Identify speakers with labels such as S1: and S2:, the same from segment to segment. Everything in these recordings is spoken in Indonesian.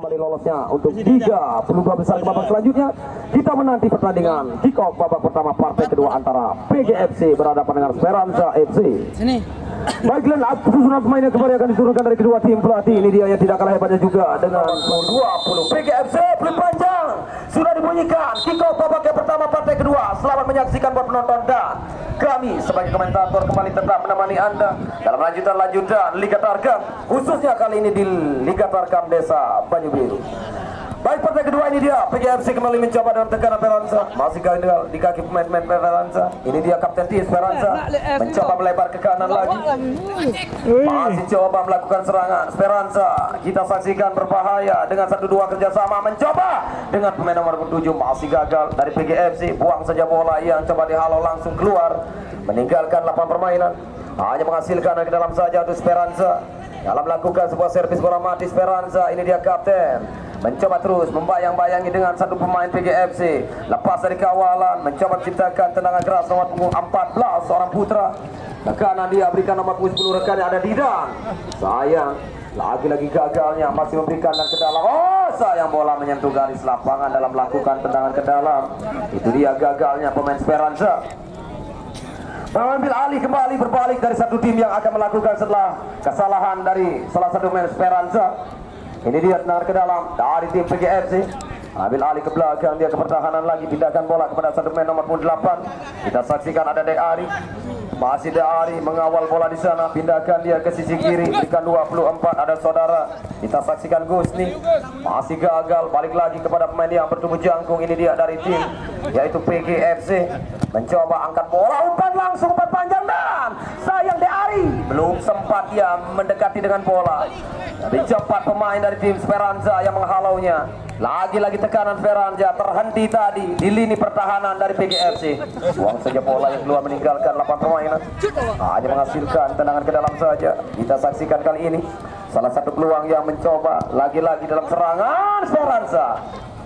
S1: kembali lolosnya untuk 32 besar ke babak selanjutnya. Kita menanti pertandingan kick off babak pertama partai kedua antara PGFC berhadapan dengan Speranza FC. Baik, Glenn, susunan pemainnya kembali akan diturunkan dari kedua tim pelatih. Ini dia yang tidak kalah hebatnya juga dengan 20 PGFC. Peluit panjang sudah dibunyikan. Kick off babak yang pertama partai kedua. Selamat menyaksikan buat penonton dan kami sebagai komentator kembali tetap menemani Anda dalam lanjutan Liga Tarkam, khususnya kali ini di Liga Tarkam Desa Banyu Biru. Baik, partai kedua ini dia PGFC kembali mencoba dalam tekanan Speranza. Masih gagal di kaki pemain-pemain Speranza. Ini dia Kapten T Speranza mencoba melebar ke kanan lagi. Masih coba melakukan serangan Speranza. Kita saksikan berbahaya dengan 1-2 kerjasama mencoba dengan pemain nomor 7 masih gagal dari PGFC. Buang saja bola yang coba dihalau langsung keluar meninggalkan lapangan permainan. Hanya menghasilkan ke dalam saja untuk Speranza. Dalam melakukan sebuah servis bola mati Speranza. Ini dia Kapten mencoba terus membayang-bayangi dengan satu pemain PGFC. Lepas dari kawalan, mencoba menciptakan tendangan keras nomor punggung 14 seorang putra. Tekanan dia berikan nomor punggung 10 rekannya ada Didan. Sayang, lagi-lagi gagalnya masih memberikan dan ke dalam. Oh, sayang bola menyentuh garis lapangan dalam melakukan tendangan ke dalam. Itu dia gagalnya pemain Speranza. Mengambil alih kembali berbalik dari satu tim yang akan melakukan setelah kesalahan dari salah satu pemain Speranza. Ini dia tendangan ke dalam dari tim PGFC. Ambil alih ke belakang, dia ke pertahanan lagi, pindahkan bola kepada satu pemain nomor 8. Kita saksikan ada Deari. Masih Deari mengawal bola di sana, pindahkan dia ke sisi kiri, berikan 24 ada saudara. Kita saksikan Gusni. Masih gagal, balik lagi kepada pemain yang bertubuh jangkung. Ini dia dari tim yaitu PGFC. Mencoba angkat bola, umpan panjang dan sayang Deari belum sempat dia mendekati dengan bola. Lebih cepat pemain dari tim Speranza yang menghalaunya. Lagi-lagi tekanan Speranza terhenti tadi di lini pertahanan dari PGFC. Buang saja bola yang keluar meninggalkan lapangan permainan. Hanya menghasilkan tendangan ke dalam saja. Kita saksikan kali ini salah satu peluang yang mencoba lagi-lagi dalam serangan Speranza.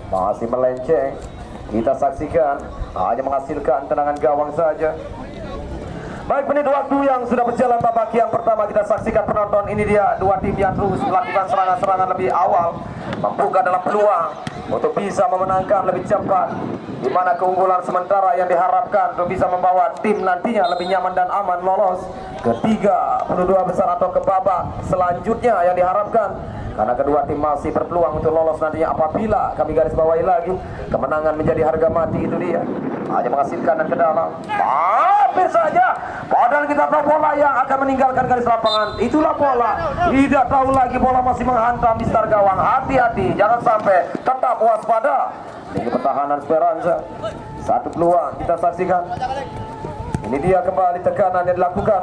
S1: Masih melenceng. Kita saksikan hanya menghasilkan tendangan gawang saja. Baik, menit waktu yang sudah berjalan babak yang pertama kita saksikan penonton. Ini dia dua tim yang terus melakukan serangan-serangan lebih awal, membuka dalam peluang untuk bisa memenangkan lebih cepat, di mana keunggulan sementara yang diharapkan untuk bisa membawa tim nantinya lebih nyaman dan aman lolos ke 32 besar atau ke babak selanjutnya yang diharapkan. Karena kedua tim masih berpeluang untuk lolos nantinya apabila kami garis bawahi lagi kemenangan menjadi harga mati. Itu dia hanya menghasilkan dan ke dalam hampir saja, padahal kita tahu bola yang akan meninggalkan garis lapangan. Itulah bola, tidak tahu lagi bola masih menghantam di setar gawang. Hati-hati, jangan sampai, tetap waspada. Ini pertahanan Speranza, satu peluang kita saksikan. Ini dia kembali tekanan yang dilakukan.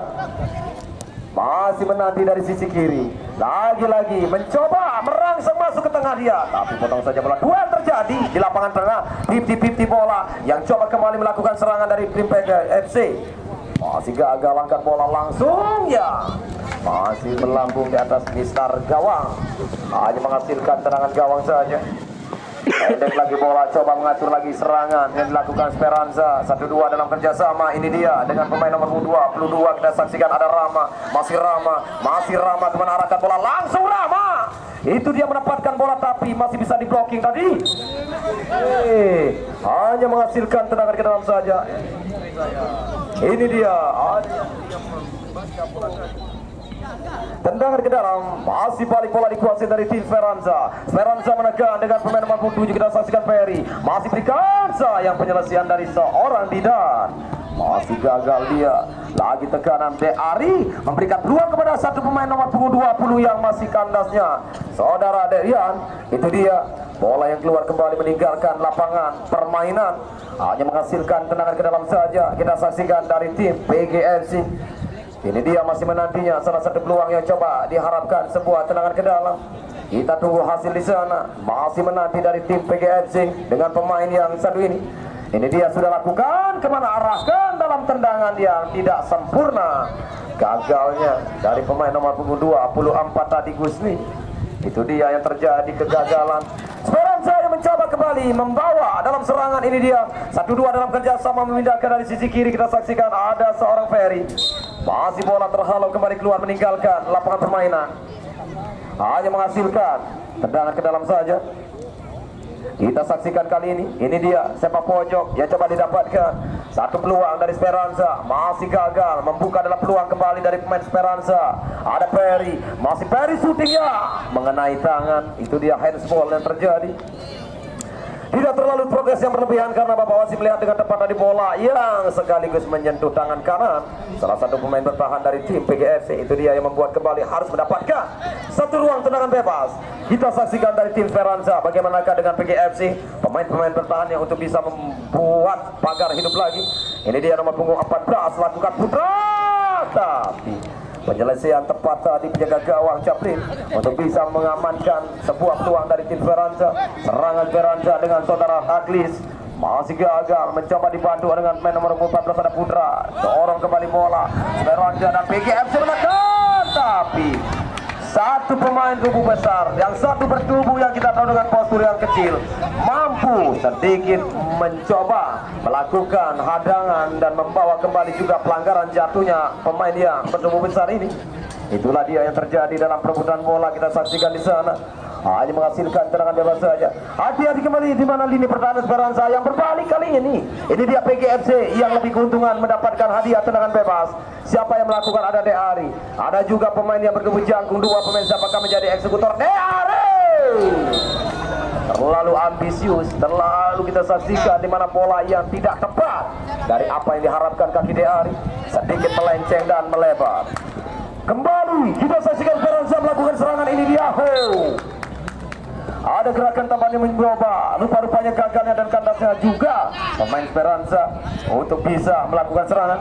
S1: Masih menanti dari sisi kiri. Lagi-lagi mencoba merangsang masuk ke tengah dia, tapi potong saja bola. Duel terjadi di lapangan tengah. 50-50 bola yang coba kembali melakukan serangan dari tim PGFC. Masih gagal angkat bola langsung ya. Masih melambung di atas mistar gawang. Hanya menghasilkan tendangan gawang saja. Pendek lagi bola, coba mengatur lagi serangan yang dilakukan Speranza. 1-2 dalam kerjasama. Ini dia dengan pemain nomor 22. Kita saksikan ada Rama. Masih Rama kemana arahkan bola, langsung Rama. Itu dia menempatkan bola tapi masih bisa di blocking tadi. Hanya menghasilkan tendangan ke dalam saja. Ini dia tendangan ke dalam, masih balik bola dikuasai dari tim Speranza. Speranza menekan dengan pemain nomor 7. Kita saksikan Ferry. Masih berikan sayang penyelesaian dari seorang Didan. Masih gagal dia. Lagi tekanan Deari memberikan peluang kepada satu pemain nomor 20 yang masih kandasnya saudara Derian. Itu dia bola yang keluar kembali meninggalkan lapangan permainan. Hanya menghasilkan tendangan ke dalam saja. Kita saksikan dari tim PGFC. Ini dia masih menantinya salah satu peluang yang coba diharapkan sebuah tendangan ke dalam. Kita tunggu hasil di sana. Masih menanti dari tim PGFC dengan pemain yang satu ini. Ini dia sudah lakukan, kemana arahkan dalam tendangan yang tidak sempurna. Gagalnya dari pemain nomor 24 tadi Gusni. Itu dia yang terjadi kegagalan. Speranza yang mencoba kembali membawa dalam serangan. Ini dia 1-2 dalam kerjasama memindahkan dari sisi kiri. Kita saksikan ada seorang Ferry. Masih bola terhalau kembali keluar meninggalkan lapangan permainan. hanya menghasilkan tendangan ke dalam saja. Kita saksikan kali ini dia sepak pojok yang coba didapatkan. Satu peluang dari Speranza, masih gagal. Membuka adalah peluang kembali dari pemain Speranza. Ada Perry, masih Perry syutingnya mengenai tangan. Itu dia handsball yang terjadi. Tidak terlalu progres yang berlebihan karena Bapak wasit melihat dengan tepat tadi bola yang sekaligus menyentuh tangan kanan salah satu pemain bertahan dari tim PGFC. Itu dia yang membuat kembali harus mendapatkan satu ruang tendangan bebas. Kita saksikan dari tim Speranza bagaimanakah dengan PGFC, pemain-pemain bertahan yang untuk bisa membuat pagar hidup lagi. Ini dia nomor punggung 14 lakukan putra, tapi penyelesaian tepat tadi penjaga gawang Chaplin untuk bisa mengamankan sebuah peluang dari tim Speranza. Serangan Speranza dengan saudara Aglis masih gagal, mencoba dibantu dengan main nomor 14 ada Putra. Dorong kembali bola Speranza dan PGFC menekan, tapi satu pemain tubuh besar, yang satu bertubuh yang kita tahu dengan postur yang kecil, mampu sedikit mencoba melakukan hadangan dan membawa kembali juga pelanggaran jatuhnya pemain yang bertubuh besar ini. Itulah dia yang terjadi dalam perebutan bola. Kita saksikan di sana hanya menghasilkan tendangan bebas saja. Hati-hati kembali di mana lini pertahanan Speranza yang berbalik kali ini. Ini dia PGFC yang lebih keuntungan mendapatkan hadiah tendangan bebas. Siapa yang melakukan? Ada Deari. Ada juga pemain yang bertubuh jangkung. Dua pemain siapakah menjadi eksekutor? Deari terlalu ambisius, terlalu kita saksikan di mana bola yang tidak tepat dari apa yang diharapkan kaki Deari, sedikit melenceng dan melebar. Kembali kita saksikan Speranza melakukan serangan. Ini dia ada gerakan tampaknya mencoba, rupa-rupanya gagalnya dan kandasnya juga pemain Speranza untuk bisa melakukan serangan.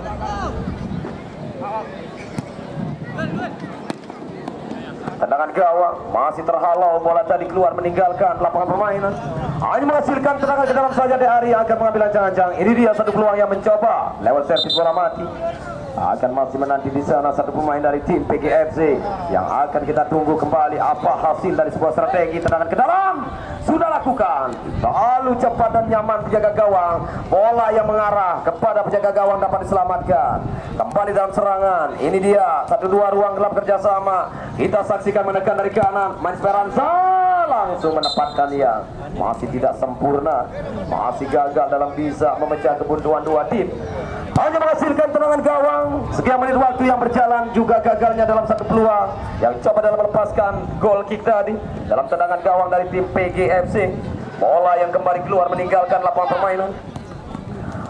S1: Tendangan gawang masih terhalau, bola tadi keluar meninggalkan lapangan permainan. Hanya menghasilkan tendangan ke dalam saja Deari akan mengambil ancang-ancang. Ini dia satu peluang yang mencoba lewat servis bola mati. Akan masih menanti di sana satu pemain dari tim PGFC yang akan kita tunggu kembali apa hasil dari sebuah strategi tendangan ke dalam. Sudah lakukan, terlalu cepat dan nyaman penjaga gawang. Bola yang mengarah kepada penjaga gawang dapat diselamatkan. Kembali dalam serangan. Ini dia 1-2 ruang gelap kerjasama. Kita saksikan menekan dari kanan. Main Speranza langsung menempatkan dia. Masih tidak sempurna, masih gagal dalam bisa memecah kebuntuan dua tim. Hanya menghasilkan tendangan gawang. Sekian menit waktu yang berjalan, juga gagalnya dalam satu peluang yang coba dalam melepaskan goal kick tadi dalam tendangan gawang dari tim PGFC. Bola yang kembali keluar meninggalkan lapangan permainan.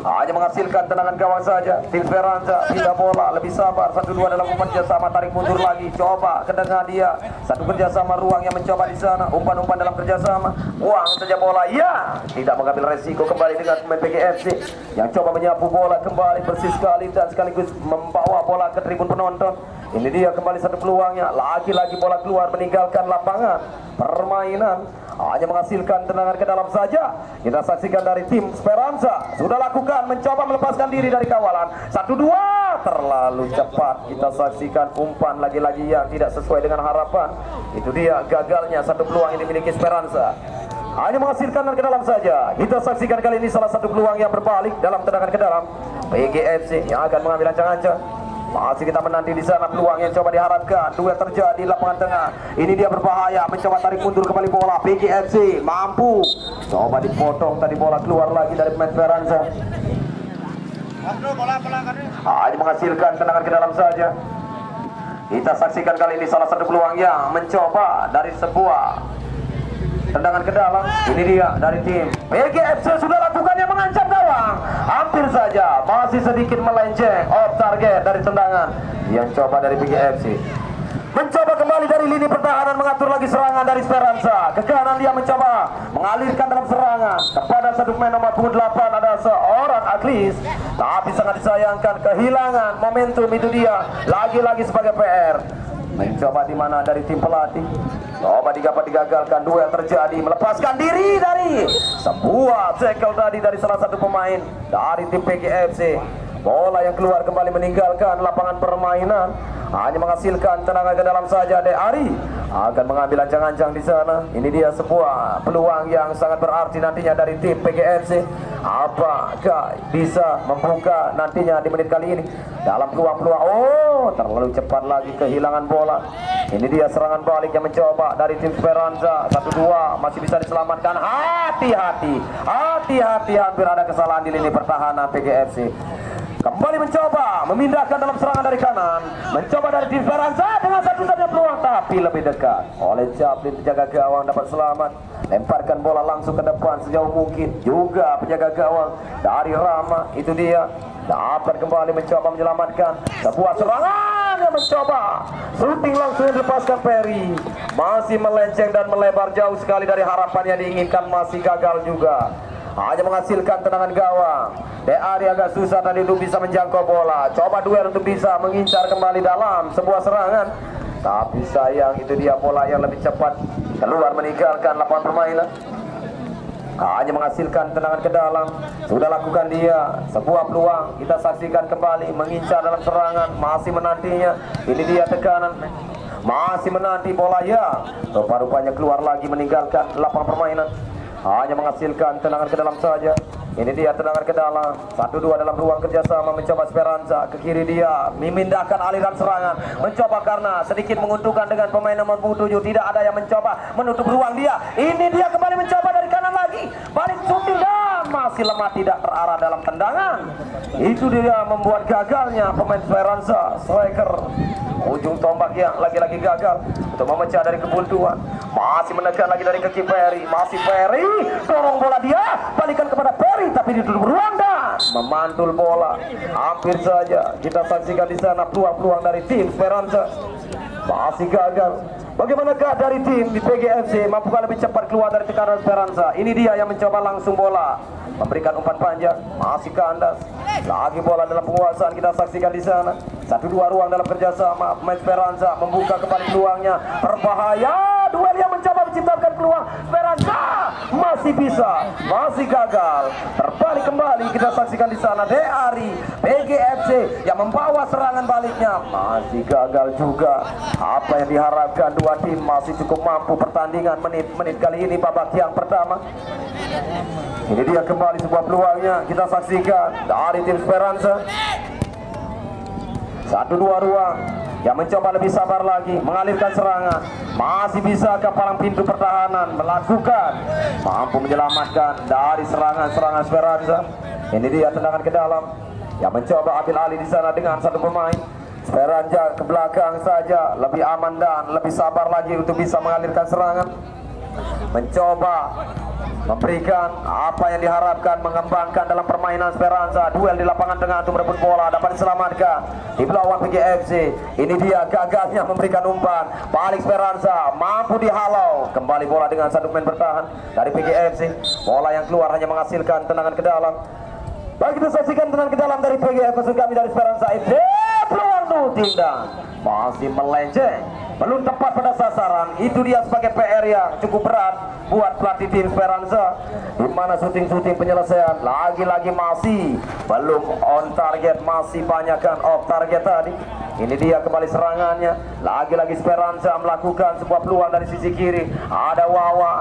S1: Hanya menghasilkan tendangan gawang saja. Tim Speranza pindah bola, lebih sabar. 1-2 dalam umpan kerjasama, tarik mundur lagi. Coba ke tengah dia. Satu kerjasama ruang yang mencoba di sana. Umpan-umpan dalam kerjasama. Buang saja bola. Ya, tidak mengambil resiko kembali dengan pemain PGFC yang coba menyapu bola kembali bersih sekali dan sekaligus membawa bola ke tribun penonton. Ini dia kembali satu peluangnya. Lagi-lagi bola keluar meninggalkan lapangan permainan. Hanya menghasilkan tendangan ke dalam saja. Kita saksikan dari tim Speranza sudah lakukan, mencoba melepaskan diri dari kawalan. 1-2 terlalu cepat. Kita saksikan umpan lagi-lagi yang tidak sesuai dengan harapan. Itu dia gagalnya satu peluang yang dimiliki Speranza. Hanya menghasilkan ke dalam saja. Kita saksikan kali ini salah satu peluang yang berbalik dalam tendangan ke dalam. PGFC yang akan mengambil ancang-ancang. Masih kita menanti di sana peluang yang coba diharapkan. Duel terjadi di lapangan tengah. Ini dia berbahaya, mencoba tarik mundur kembali bola. PGFC mampu. Coba dipotong tadi, bola keluar lagi dari pemain Speranza. Hanya menghasilkan tendangan ke dalam saja. Kita saksikan kali ini salah satu peluang yang mencoba dari sebuah tendangan ke dalam. Ini dia dari tim PGFC sudah lakukan yang mengancam gawang. Hampir saja, masih sedikit melenceng off target dari tendangan yang coba dari PGFC. Mencoba kembali dari lini pertahanan, mengatur lagi serangan dari Speranza. Ke kanan dia mencoba mengalirkan dalam serangan kepada satu pemain nomor 8 ada seorang Aglis. Tapi sangat disayangkan kehilangan momentum. Itu dia lagi-lagi sebagai PR. Mencoba di mana dari tim pelatih. Coba digagalkan, duel terjadi, melepaskan diri dari sebuah tackle tadi dari salah satu pemain dari tim PGFC. Bola yang keluar kembali meninggalkan lapangan permainan, hanya menghasilkan tendangan ke dalam saja. De Ari akan mengambil ancang-ancang di sana. Ini dia sebuah peluang yang sangat berarti nantinya dari tim PGFC. Apakah bisa membuka nantinya di menit kali ini dalam peluang-peluang? Oh, terlalu cepat lagi kehilangan bola. Ini dia serangan balik yang mencoba dari tim Speranza. 1-2 masih bisa diselamatkan. Hati-hati, hampir ada kesalahan di lini pertahanan PGFC. Kembali mencoba memindahkan dalam serangan dari kanan, mencoba dari tim Speranza dengan satu-satunya peluang, tapi lebih dekat oleh Chaplin. Penjaga gawang dapat selamat, lemparkan bola langsung ke depan sejauh mungkin. Juga penjaga gawang dari Rama, itu dia dapat kembali mencoba menyelamatkan sebuah serangan yang mencoba shooting langsung dilepaskan Perry, masih melenceng dan melebar jauh sekali dari harapan yang diinginkan, masih gagal juga. Hanya menghasilkan tendangan gawang. De Ari agak susah tadi untuk bisa menjangkau bola. Coba duel untuk bisa mengincar kembali dalam sebuah serangan, tapi sayang itu dia bola yang lebih cepat keluar meninggalkan lapangan permainan. Hanya menghasilkan tendangan ke dalam. Sudah lakukan dia sebuah peluang. Kita saksikan kembali mengincar dalam serangan, masih menantinya. Ini dia tekanan, masih menanti bola ya. Rupa-rupanya keluar lagi meninggalkan lapangan permainan. Hanya menghasilkan tendangan ke dalam saja. Ini dia tendangan ke dalam. 1-2 dalam ruang kerjasama, mencoba Speranza ke kiri, dia memindahkan aliran serangan, mencoba karena sedikit menguntungkan dengan pemain nomor 7. Tidak ada yang mencoba menutup ruang dia. Ini dia kembali mencoba dari kanan lagi, balik shooting dan masih lemah, tidak terarah dalam tendangan. Itu dia membuat gagalnya pemain Speranza. Striker ujung tombak yang lagi-lagi gagal untuk memecah dari kebuntuan. Masih menekan lagi dari kaki Perry, masih Perry dorong bola, dia balikan kepada Perry, tapi ditutup ruang dan memantul bola. Hampir saja kita saksikan di sana peluang-peluang dari tim Speranza, masih gagal. Bagaimanakah dari tim di PGFC, mampukah lebih cepat keluar dari tekanan Speranza? Ini dia yang mencoba langsung bola, memberikan umpan panjang, masih kandas. Lagi bola dalam penguasaan, kita saksikan di sana. 1-2 ruang dalam kerjasama, pemain Speranza membuka kembali peluangnya. Berbahaya, duel yang mencoba menciptakan peluang. Speranza masih bisa, masih gagal. Terbalik kembali, kita saksikan di sana. De Ari, PGFC yang membawa serangan baliknya, masih gagal juga. Apa yang diharapkan, dua tim masih cukup mampu pertandingan menit-menit kali ini babak yang pertama. Ini dia kembali sebuah peluangnya, kita saksikan dari tim Speranza. 1-2 ruang yang mencoba lebih sabar lagi mengalirkan serangan, masih bisa ke palang pintu pertahanan melakukan, mampu menyelamatkan dari serangan-serangan Speranza. Ini dia tendangan ke dalam yang mencoba ambil alih di sana dengan satu pemain. Speranza ke belakang saja, lebih aman dan lebih sabar lagi untuk bisa mengalirkan serangan, mencoba memberikan apa yang diharapkan, mengembangkan dalam permainan Speranza. Duel di lapangan tengah untuk merebut bola, dapat diselamatkan di belakang PGFC. Ini dia gagalnya memberikan umpan, balik Speranza mampu dihalau kembali bola dengan satu pemain bertahan dari PGFC. Bola yang keluar hanya menghasilkan tendangan ke dalam. Bagi kita saksikan tendangan ke dalam dari PGFC, maksud kami dari Speranza FC. Peluang tindang masih melenceng, belum tepat pada sasaran. Itu dia sebagai PR yang cukup berat buat pelatih tim Speranza, di mana syuting penyelesaian lagi-lagi masih belum on target, masih banyakkan off target tadi. Ini dia kembali serangannya, lagi-lagi Speranza melakukan sebuah peluang dari sisi kiri. Ada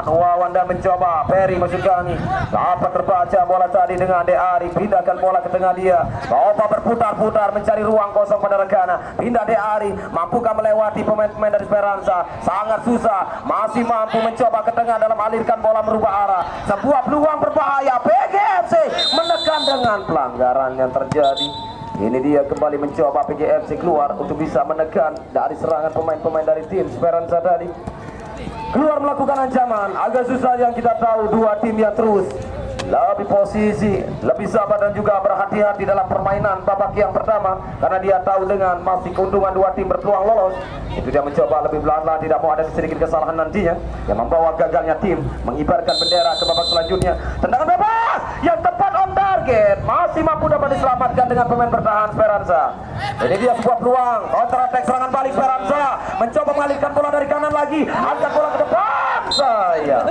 S1: Wawan dan mencoba Perry, maksud kami dapat terbaca bola tadi dengan De Ari, pindahkan bola ke tengah dia, coba berputar-putar mencari ruang kosong pada rekannya. Pindah De Ari, mampukah melewati pemain-pemain dari Speranza? Sangat susah, masih mampu mencoba ke tengah dalam alirkan bola merubah arah. Sebuah peluang berbahaya, PGFC menekan dengan pelanggaran yang terjadi. Ini dia kembali mencoba PGFC keluar untuk bisa menekan dari serangan pemain-pemain dari tim Speranza tadi. Keluar melakukan ancaman, agak susah yang kita tahu. Dua tim yang terus lebih posisi, lebih sabar dan juga berhati-hati dalam permainan babak yang pertama, karena dia tahu dengan masih keuntungan dua tim berpeluang lolos. Itu dia mencoba lebih pelan-pelan, tidak mau ada sedikit kesalahan nantinya yang membawa gagalnya tim mengibarkan bendera ke babak selanjutnya. Tendangan bebas yang tepat on target, masih mampu dapat diselamatkan dengan pemain bertahan Speranza. Ini dia sebuah peluang counter attack, serangan balik Speranza mencoba mengalihkan bola dari kanan lagi, angkat bola ke depan. Sayang,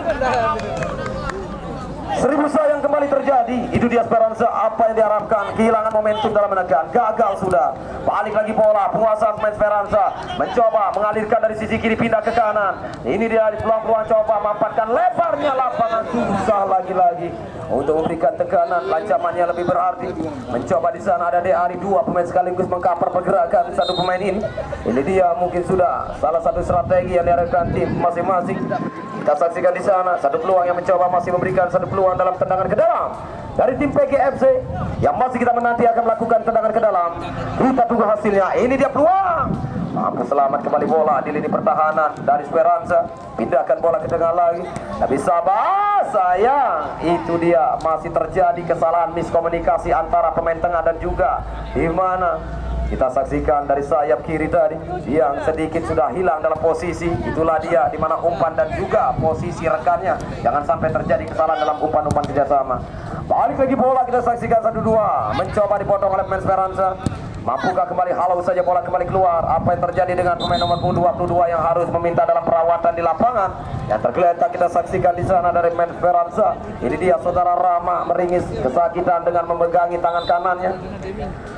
S1: seribu sayang kembali terjadi. Itu dia Speranza, apa yang diharapkan, kehilangan momentum dalam menekan, gagal sudah. Balik lagi bola, penguasaan pemain Speranza, mencoba mengalirkan dari sisi kiri pindah ke kanan. Ini dia peluang-peluang, coba memanfaatkan lebarnya lapangan, susah lagi-lagi untuk memberikan tekanan. Ancamannya lebih berarti, mencoba di sana ada Deari, dua pemain sekaligus mengcover pergerakan satu pemain ini. Ini dia mungkin sudah salah satu strategi yang diharapkan tim masing-masing. Kita saksikan di sana satu peluang yang mencoba masih memberikan satu peluang dalam tendangan ke dalam dari tim PGFC yang masih kita menanti akan melakukan tendangan ke dalam. Kita tunggu hasilnya. Ini dia peluang, mampu selamat kembali bola di lini pertahanan dari Speranza. Pindahkan bola ke tengah lagi, tapi sabar sayang, itu dia masih terjadi kesalahan miskomunikasi antara pemain tengah dan juga di mana kita saksikan dari sayap kiri tadi yang sedikit sudah hilang dalam posisi. Itulah dia di mana umpan dan juga posisi rekannya. Jangan sampai terjadi kesalahan dalam umpan-umpan kerjasama. Balik lagi bola, kita saksikan 1-2, mencoba dipotong oleh pemain Speranza. Mampukah kembali, halau saja bola kembali keluar. Apa yang terjadi dengan pemain nomor 22 yang harus meminta dalam perawatan di lapangan? Yang tergeletak kita saksikan di sana dari pemain Speranza. Ini dia saudara Rama meringis kesakitan dengan memegangi tangan kanannya.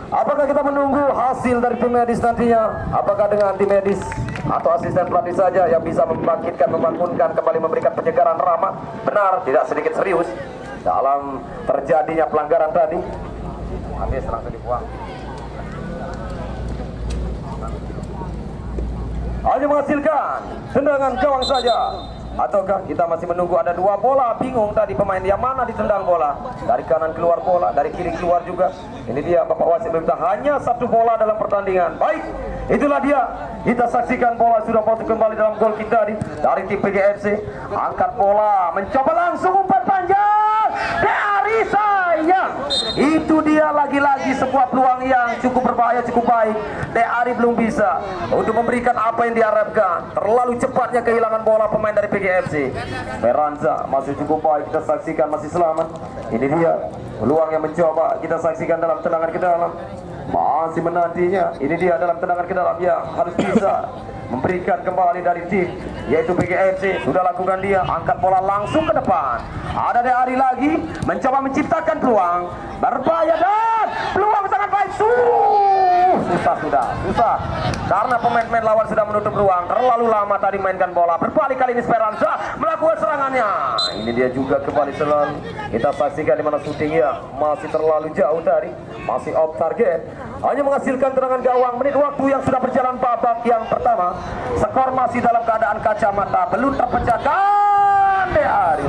S1: Apakah kita menunggu hasil dari tim medis nantinya? Apakah dengan tim medis atau asisten pelatih saja yang bisa membangkitkan, membangunkan, kembali memberikan penyegaran Rama? Benar, tidak sedikit serius dalam terjadinya pelanggaran tadi. Habis langsung dibuang. Hanya menghasilkan tendangan gawang saja. Ataukah kita masih menunggu? Ada dua bola, bingung tadi pemain yang mana ditendang bola. Dari kanan keluar bola, dari kiri keluar juga. Ini dia Bapak wasit meminta hanya satu bola dalam pertandingan. Baik, itulah dia. Kita saksikan bola sudah masuk kembali dalam gol kita dari tim PGFC. Angkat bola, mencoba langsung umpan panjang dari sayang. Itu dia lagi-lagi sebuah peluang yang cukup berbahaya, cukup baik. Deari belum bisa untuk memberikan apa yang diharapkan. Terlalu cepatnya kehilangan bola pemain dari PGFC. Speranza masih cukup baik, kita saksikan masih selamat. Ini dia peluang yang mencoba kita saksikan dalam tendangan ke dalam. Masih menantinya. Ini dia dalam tendangan ke dalam yang harus bisa memberikan kembali dari tim yaitu PGFC. Sudah lakukan dia, angkat bola langsung ke depan. Ada Deari lagi mencoba menciptakan peluang berbahaya dan peluang sangat baik. Susah karena pemain-pemain lawan sudah menutup ruang. Terlalu lama tadi mainkan bola. Berbalik kali ini Speranza melakukan serangannya. Ini dia juga kembali selalu kita saksikan di mana syutingnya masih terlalu jauh tadi, masih off target. Hanya menghasilkan tendangan gawang. Menit waktu yang sudah berjalan babak yang pertama. Skor masih dalam keadaan kacamata, belum terpecahkan. Deari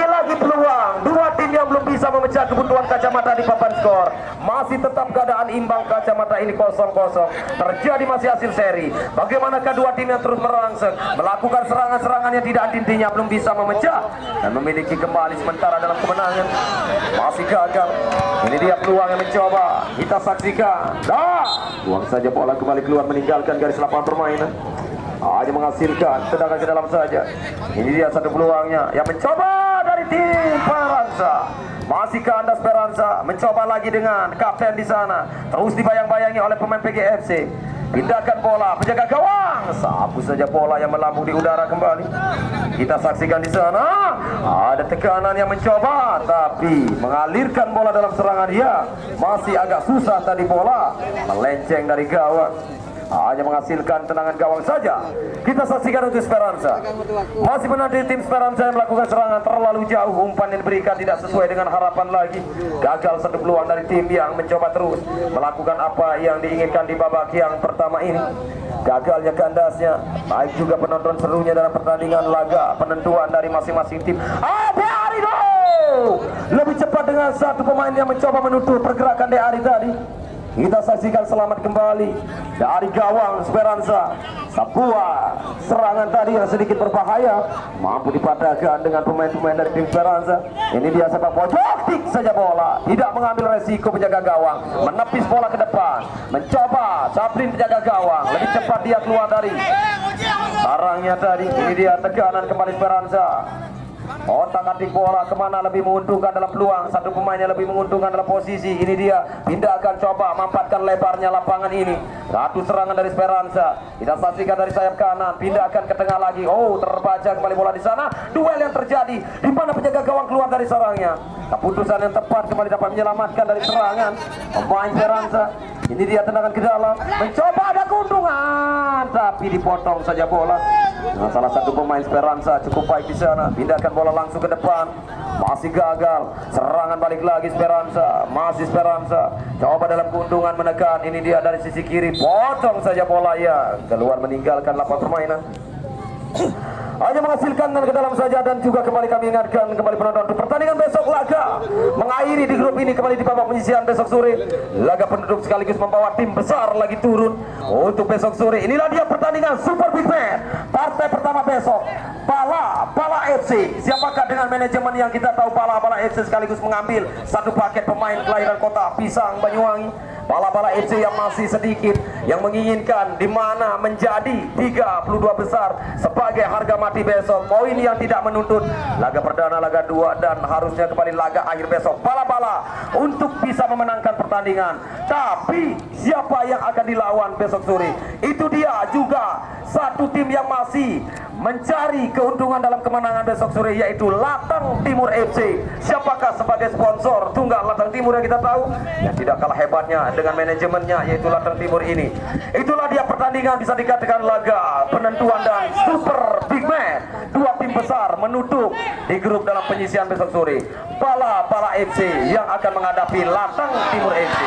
S1: lagi peluang. Dua tim yang belum bisa memecah kebutuhan kacamata di papan skor. Masih tetap keadaan imbang kacamata ini 0-0. Terjadi masih hasil seri. Bagaimana kedua tim yang terus merangsek melakukan serangan-serangan yang tidak henti-hentinya, belum bisa memecah dan memiliki kembali sementara dalam kemenangan. Masih gagal. Ini dia peluang yang mencoba kita saksikan. Buang saja bola kembali keluar meninggalkan garis lapangan permainan. Hanya menghasilkan tendangan ke dalam saja. Ini dia satu peluangnya yang mencoba dari tim Speranza. Masih ke anda Speranza, mencoba lagi dengan kapten di sana. Terus dibayang-bayangi oleh pemain PGFC. Pindahkan bola, penjaga gawang. Sapu saja bola yang melambung di udara kembali. Kita saksikan di sana. Ada tekanan yang mencoba, tapi mengalirkan bola dalam serangan dia. Masih agak susah tadi bola melenceng dari gawang. Hanya menghasilkan tendangan gawang saja. Kita saksikan untuk Speranza. Masih menanti tim Speranza yang melakukan serangan terlalu jauh. Umpan yang diberikan tidak sesuai dengan harapan lagi. Gagal satu peluang dari tim yang mencoba terus melakukan apa yang diinginkan di babak yang pertama ini. Gagalnya kandasnya. Baik juga penonton serunya dalam pertandingan laga penentuan dari masing-masing tim. Deari lebih cepat dengan satu pemain yang mencoba menutup pergerakan Deari tadi. Kita saksikan selamat kembali dari gawang Speranza. Sebuah serangan tadi yang sedikit berbahaya mampu dipatahkan dengan pemain-pemain dari tim Speranza. Ini dia sepak pojok, tik saja bola, tidak mengambil resiko penjaga gawang, menepis bola ke depan, mencoba Saprin penjaga gawang, lebih cepat dia keluar dari sarangnya tadi. Ini dia tekanan kembali Speranza. Otak-atik bola kemana lebih menguntungkan dalam peluang. Satu pemainnya lebih menguntungkan dalam posisi. Ini dia pindahkan, coba mampatkan lebarnya lapangan ini. Satu serangan dari Speranza. Kita saksikan dari sayap kanan, pindahkan ke tengah lagi. Oh, terbaca kembali bola di sana. Duel yang terjadi di mana penjaga gawang keluar dari sarangnya. Keputusan yang tepat kembali dapat menyelamatkan dari serangan pemain Speranza. Ini dia tendangan ke dalam, mencoba ada keuntungan, tapi dipotong saja bola. Nah, salah satu pemain Speranza cukup baik di sana. Pindahkan bola langsung ke depan, masih gagal. Serangan balik lagi Speranza, masih Speranza. Coba dalam keuntungan menekan. Ini dia dari sisi kiri, potong saja bola ya, keluar meninggalkan lapangan permainan. Hanya menghasilkan dan ke dalam saja. Dan juga kembali kami ingatkan kembali penonton untuk pertandingan besok laga mengakhiri di grup ini kembali di babak penyisihan besok sore. Laga penduduk sekaligus membawa tim besar lagi turun untuk besok sore. Inilah dia pertandingan Super Big Man partai pertama besok. Pala FC. Siapakah dengan manajemen yang kita tahu Pala FC sekaligus mengambil satu paket pemain kelahiran kota Pisang Banyuwangi. Pala FC yang masih sedikit yang menginginkan di mana menjadi 32 besar sebagai harga mati besok. Poin yang tidak menuntut laga perdana, laga 2 dan harusnya kembali laga akhir besok. Pala untuk bisa memenangkan pertandingan. Tapi siapa yang akan dilawan besok sore? Itu dia juga satu tim yang masih mencari keuntungan dalam kemenangan besok sore, yaitu Latang Timur FC. Siapakah sebagai sponsor tunggal Latang Timur yang kita tahu? Yang tidak kalah hebatnya dengan manajemennya, yaitu Latang Timur ini. Itulah dia pertandingan bisa dikatakan laga penentuan dan Super Big Man. Dua tim besar menutup di grup dalam penyisihan besok sore. Pala FC yang akan menghadapi Latang Timur FC.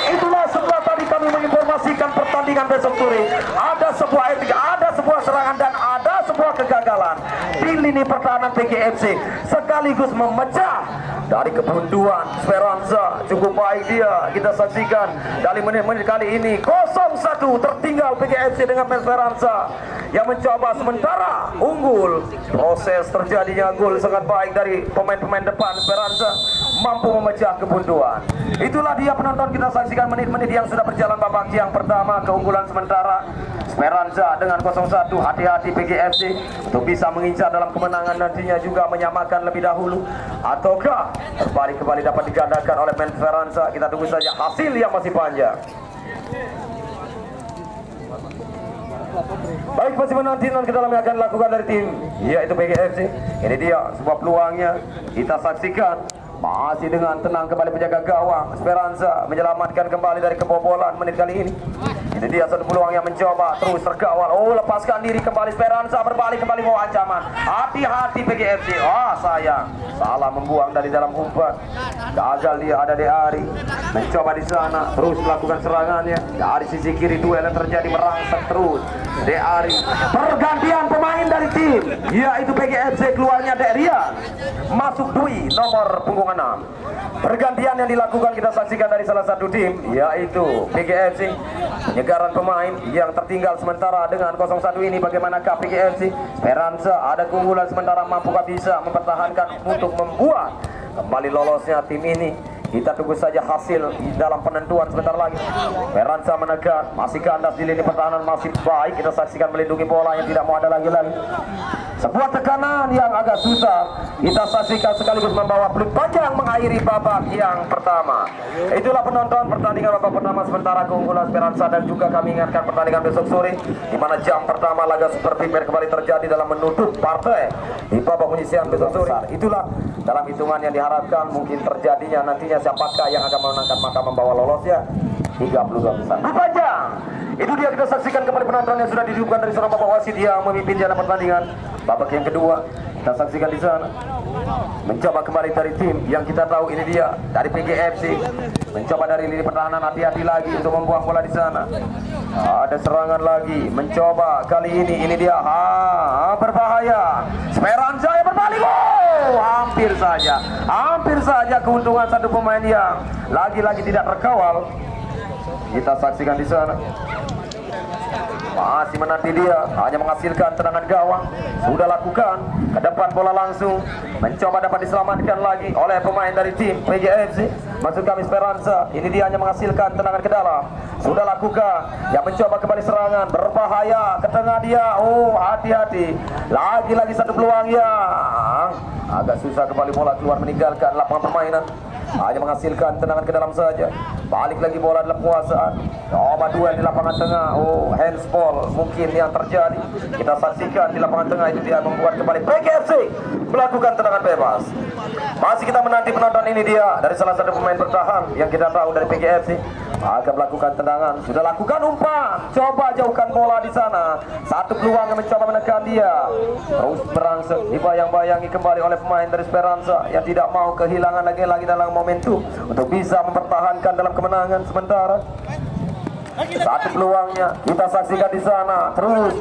S1: Itulah sebuah tadi kami menginformasikan pertandingan besok sore. Ada sebuah etika, ada sebuah serangan dan ada sebuah kegagalan di lini pertahanan PGFC sekaligus memecah dari kebuntuan Speranza. Cukup baik dia kita saksikan dari menit-menit kali ini 0-1 tertinggal PGFC dengan Speranza yang mencoba sementara unggul. Proses terjadinya gol sangat baik dari pemain-pemain depan Speranza mampu memecah kebuntuan. Itulah dia penonton, kita saksikan menit-menit yang sudah berjalan babak yang pertama. Keunggulan sementara Speranza dengan 0-1. Hati-hati PGFC untuk bisa mengincar dalam kemenangan nantinya, juga menyamakan lebih dahulu ataukah kembali dapat digandakan oleh Speranza. Kita tunggu saja hasil yang masih panjang. Baik, masih menanti non ke dalam yang akan dilakukan dari tim yaitu PGFC. Ini dia sebuah peluangnya, kita saksikan. Masih dengan tenang kembali penjaga gawang Speranza menyelamatkan kembali dari kebobolan menit kali ini. Ini dia satu peluang yang mencoba terus terkawal. Oh, lepaskan diri kembali Speranza, berbalik kembali mau ancaman. Hati-hati PGFC. Sayang, salah membuang dari dalam umpan. Gagal dia, ada Deari mencoba di sana terus melakukan serangannya dari sisi kiri. Duel yang terjadi merangsek terus. Deari, pergantian pemain dari tim yaitu PGFC, keluarnya Derian, masuk Dwi nomor punggung 6. Pergantian yang dilakukan kita saksikan dari salah satu tim yaitu PGFC. Penyegaran pemain yang tertinggal sementara dengan 0-1 ini. Bagaimanakah PGFC? Speranza ada keunggulan sementara, mampukah bisa mempertahankan untuk membuat kembali lolosnya tim ini? Kita tunggu saja hasil di dalam penentuan sebentar lagi. Speranza menekan, masih kandas di lini pertahanan, masih baik. Kita saksikan melindungi bola yang tidak mau ada lagi. Sebuah tekanan yang agak susah kita saksikan sekaligus membawa peluit panjang mengakhiri babak yang pertama. Itulah penonton pertandingan babak pertama sementara keunggulan Speranza. Dan juga kami ingatkan pertandingan besok sore di mana jam pertama laga Super Big Man kembali terjadi dalam menutup partai di babak penyisihan besok sore. Itulah dalam hitungan yang diharapkan mungkin terjadinya nantinya siapakah yang akan memenangkan maka membawa lolosnya 32 besar. Panjang. Itu dia kita saksikan kembali penonton yang sudah didudukkan dari seorang bapak wasit yang memimpin jana pertandingan babak yang kedua. Kita saksikan di sana mencoba kembali dari tim yang kita tahu ini dia dari PGFC, mencoba dari lini pertahanan. Hati-hati lagi untuk membuang bola di sana. Ada serangan lagi mencoba kali ini dia berbahaya. Speranza yang berbalik. Hampir saja keuntungan satu pemain yang lagi-lagi tidak terkawal. Kita saksikan di sana. Masih menanti dia, hanya menghasilkan tendangan gawang. Sudah lakukan ke depan bola langsung, mencoba dapat diselamatkan lagi oleh pemain dari tim PGFC. Maksud kami Speranza, ini dia hanya menghasilkan tendangan ke dalam. sudah lakukan, yang mencoba kembali serangan berbahaya ke tengah dia. Oh, hati-hati, lagi-lagi satu peluang ya, agak susah kembali bola keluar meninggalkan lapangan permainan, hanya menghasilkan tendangan ke dalam saja. Balik lagi bola dalam penguasaan, coba duel di lapangan tengah. Oh, handsball mungkin yang terjadi, kita saksikan di lapangan tengah itu dia membuat kembali PGFC melakukan tendangan bebas. Masih kita menanti penonton, ini dia dari salah satu pemain bertahan yang kita tahu dari PGFC akan melakukan tendangan, sudah lakukan umpan, coba jauhkan bola di sana. Satu peluang yang mencoba menekan dia, terus merangsek, dibayang-bayangi kembali oleh pemain dari Esperanza yang tidak mau kehilangan lagi dalam momentum untuk bisa mempertahankan dalam kemenangan sementara. Satu peluangnya kita saksikan di sana, terus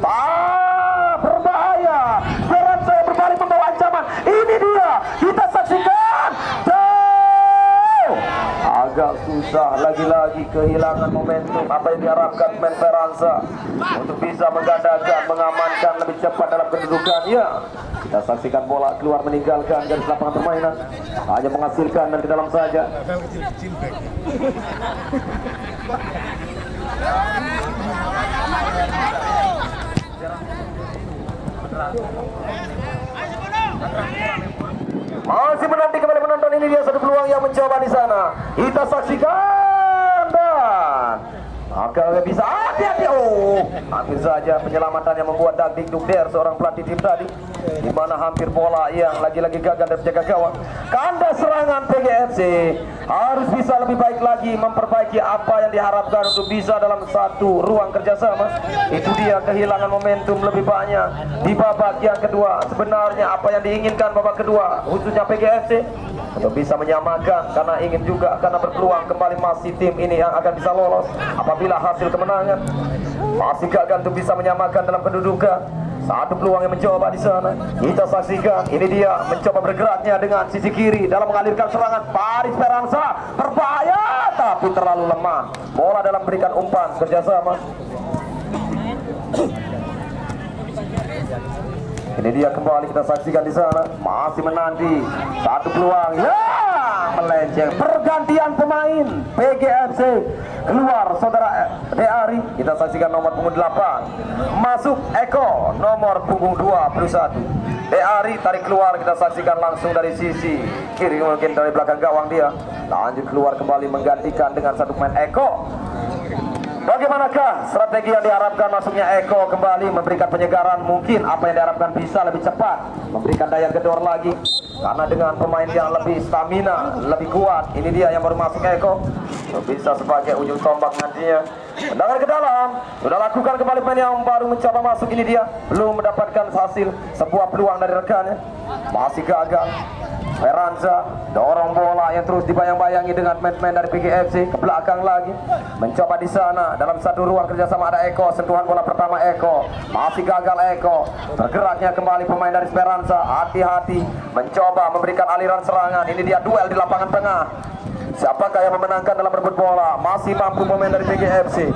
S1: berbahaya, Esperanza yang berbalik membawa ancaman. Ini dia, kita saksikan. Agak susah, lagi-lagi kehilangan momentum apa yang diharapkan pemain Esperanza untuk bisa menggandakan, mengamankan lebih cepat dalam kedudukannya. Kita saksikan bola keluar meninggalkan garis lapangan permainan, hanya menghasilkan dan ke dalam saja. Masih menanti kembali menonton, ini dia satu peluang yang mencoba di sana. Kita saksikan dan agak bisa, hati-hati. Oh, hampir saja penyelamatannya membuat Dagdik Dukder seorang pelatih tim tadi, di mana hampir bola yang lagi-lagi gagal dari penjaga gawang. Kandas serangan PGFC harus bisa lebih baik lagi memperbaiki apa yang diharapkan untuk bisa dalam satu ruang kerjasama. Itu dia kehilangan momentum lebih banyak di babak yang kedua. Sebenarnya apa yang diinginkan babak kedua khususnya PGFC untuk bisa menyamakan, karena ingin juga, karena berpeluang kembali masih tim ini yang akan bisa lolos apabila hasil kemenangan. Masih gagal untuk bisa menyamakan dalam kedudukan. Satu peluang yang mencoba di sana, kita saksikan. Ini dia mencoba bergeraknya dengan sisi kiri dalam mengalirkan serangan. Paris Esperanza berbahaya tapi terlalu lemah. Bola dalam berikan umpan kerjasama. Ini dia kembali kita saksikan di sana, masih menanti satu peluang. Ya, melenceng. Pergantian pemain PGFC keluar saudara Deari. Kita saksikan nomor punggung 8 masuk Eko, nomor punggung 21 Deari tarik keluar. Kita saksikan langsung dari sisi kiri, mungkin dari belakang gawang dia. Lanjut keluar kembali menggantikan dengan satu pemain Eko. Bagaimanakah strategi yang diharapkan masuknya Eko kembali memberikan penyegaran? Mungkin apa yang diharapkan bisa lebih cepat, memberikan daya gedor lagi, karena dengan pemain yang lebih stamina, lebih kuat. Ini dia yang baru masuk Eko, bisa sebagai ujung tombak nantinya. Tendangan ke dalam, sudah lakukan kembali pemain yang baru mencoba masuk. Ini dia belum mendapatkan hasil, sebuah peluang dari rekannya, masih gagal. Esperanza dorong bola yang terus dibayang-bayangi dengan pemain dari PGFC ke belakang lagi, mencoba di sana dalam satu ruang kerjasama. Ada Eko, sentuhan bola pertama Eko, masih gagal Eko. Bergeraknya kembali pemain dari Esperanza, hati-hati mencoba memberikan aliran serangan. Ini dia duel di lapangan tengah. Siapakah yang memenangkan dalam berebut bola? Masih mampu pemain dari PGFC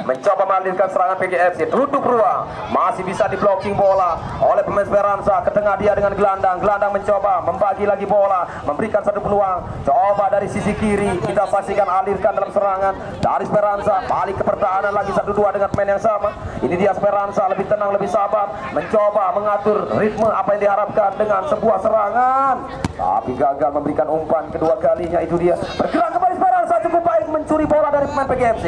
S1: mencoba mengalirkan serangan PGFC, tutup ruang, masih bisa di blocking bola oleh pemain Esperanza. Ke tengah dia dengan gelandang, gelandang mencoba membagi lagi bola, memberikan satu peluang. Coba dari sisi kiri, kita saksikan alirkan dalam serangan dari Esperanza, balik ke pertahanan lagi 1-2 dengan pemain yang sama. Ini dia Esperanza lebih tenang, lebih sabar, mencoba mengatur ritme apa yang diharapkan dengan sebuah serangan, tapi gagal memberikan umpan kedua kalinya. Itu dia bergerak kembali Esperanza, cukup baik mencuri bola dari pemain PGFC.